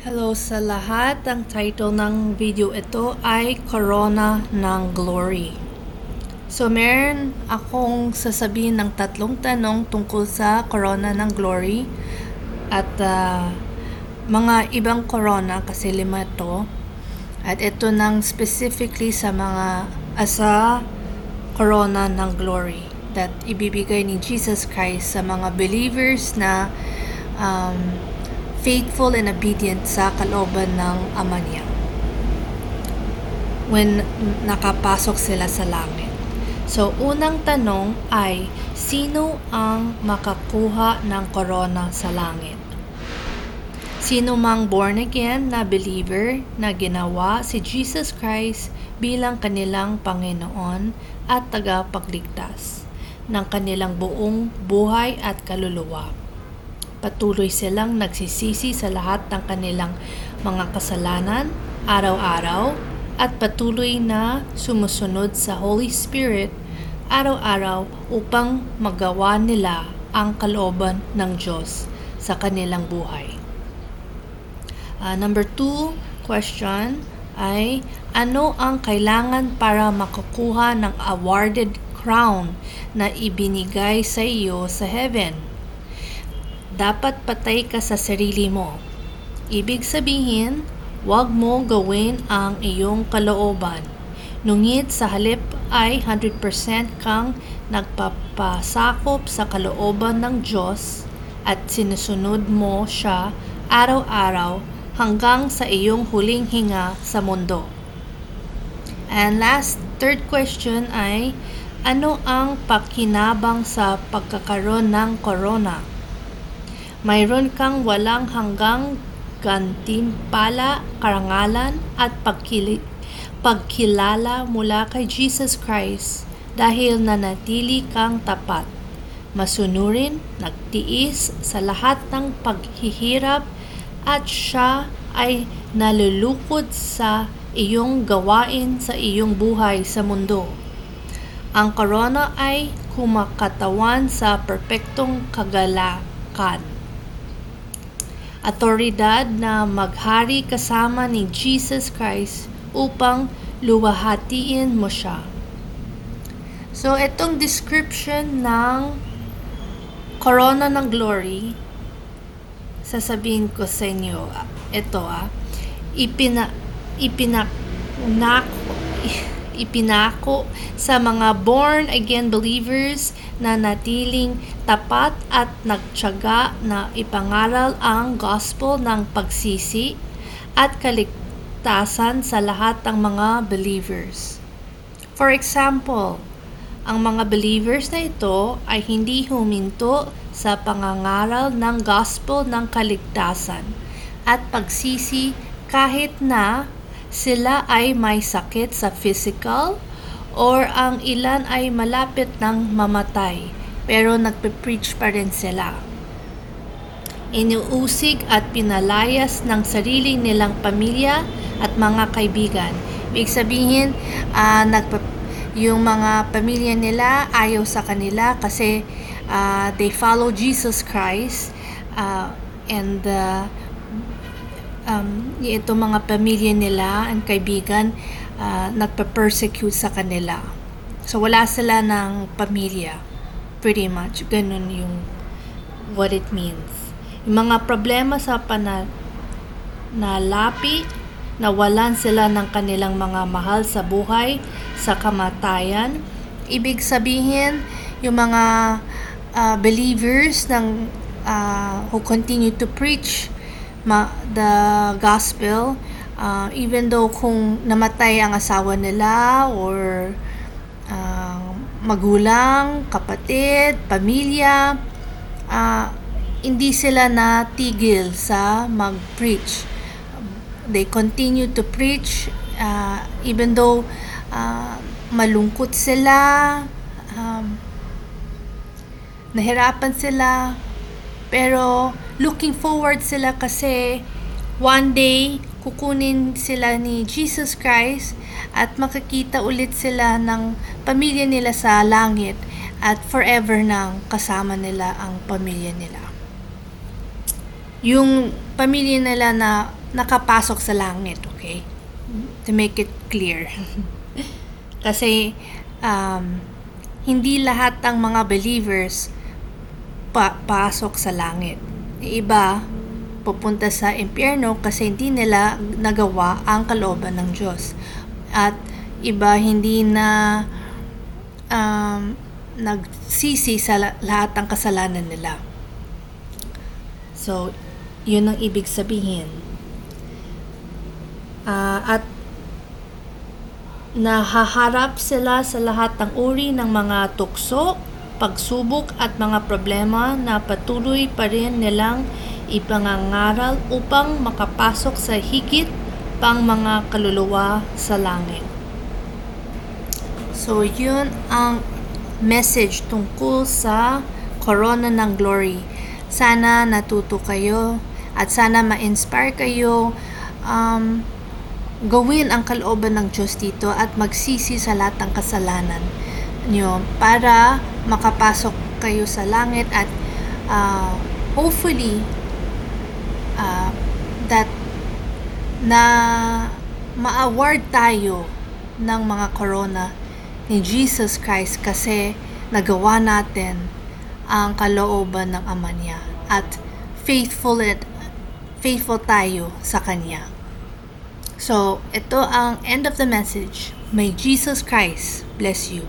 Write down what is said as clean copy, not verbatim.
Hello sa lahat. Ang title ng video ito ay Corona ng Glory. So, meron akong sasabihin ng tatlong tanong tungkol sa Corona ng Glory at mga ibang corona kasi 5 ito. At ito nang specifically sa Corona ng Glory that ibibigay ni Jesus Christ sa mga believers na faithful and obedient sa kalooban ng Ama niya when nakapasok sila sa langit. So, unang tanong ay, sino ang makakuha ng corona sa langit? Sino mang born again na believer na ginawa si Jesus Christ bilang kanilang Panginoon at tagapagligtas ng kanilang buong buhay at kaluluwa. Patuloy silang nagsisisi sa lahat ng kanilang mga kasalanan araw-araw at patuloy na sumusunod sa Holy Spirit araw-araw upang magawa nila ang kalooban ng Diyos sa kanilang buhay. Number 2 question ay, ano ang kailangan para makakuha ng awarded crown na ibinigay sa iyo sa heaven? Dapat patay ka sa sarili mo. Ibig sabihin, huwag mo gawin ang iyong kalooban. Ngunit sa halip ay 100% kang nagpapasakop sa kalooban ng Diyos at sinusunod mo siya araw-araw hanggang sa iyong huling hinga sa mundo. And last, third question ay, ano ang pakinabang sa pagkakaroon ng corona? Mayroon kang walang hanggang gantimpala, karangalan at pagkilala mula kay Jesus Christ dahil nanatili kang tapat, masunurin, nagtiis sa lahat ng paghihirap at siya ay nalulukod sa iyong gawain sa iyong buhay sa mundo. Ang corona ay kumakatawan sa perpektong kagalakan. Autoridad na maghari kasama ni Jesus Christ upang luwahatiin mo siya. So, itong description ng Corona ng Glory, sasabihin ko sa inyo, ito ipinako sa mga born again believers na natiling tapat at nagtiyaga na ipangaral ang gospel ng pagsisi at kaligtasan sa lahat ng mga believers. For example, ang mga believers na ito ay hindi huminto sa pangangaral ng gospel ng kaligtasan at pagsisi kahit na sila ay may sakit sa physical or ang ilan ay malapit ng mamatay pero nagpe-preach pa rin sila. Inuusig at pinalayas ng sarili nilang pamilya at mga kaibigan. Ibig sabihin, yung mga pamilya nila ayaw sa kanila kasi they follow Jesus Christ and itong mga pamilya nila and kaibigan nagpa-persecute sa kanila. So, wala sila ng pamilya. Pretty much. Ganun yung what it means. Yung mga problema sa panalapi, nawalan sila ng kanilang mga mahal sa buhay, sa kamatayan. Ibig sabihin, yung mga believers who continue to preach the gospel, even though kung namatay ang asawa nila or magulang, kapatid, pamilya, hindi sila natigil sa mag-preach. They continue to preach even though malungkot sila, nahirapan sila, pero looking forward sila kasi one day kukunin sila ni Jesus Christ at makikita ulit sila ng pamilya nila sa langit at forever nang kasama nila ang pamilya nila. Yung pamilya nila na nakapasok sa langit, okay? To make it clear. Kasi hindi lahat ng mga believers pasok sa langit. Iba pupunta sa impyerno kasi hindi nila nagawa ang kalooban ng Diyos. At iba hindi na nagsisi sa lahat ng kasalanan nila. So, yun ang ibig sabihin. At nahaharap sila sa lahat ng uri ng mga tukso, pagsubok at mga problema na patuloy pa rin nilang ipangangaral upang makapasok sa higit pang mga kaluluwa sa langit. So, yun ang message tungkol sa Corona ng Glory. Sana natuto kayo at sana ma-inspire kayo gawin ang kalooban ng Diyos dito at magsisi sa lahat ng kasalanan nyo para makapasok kayo sa langit at hopefully that na ma-award tayo ng mga corona ni Jesus Christ kasi nagawa natin ang kalooban ng Ama niya at faithful tayo sa Kanya. So, ito ang end of the message. May Jesus Christ bless you.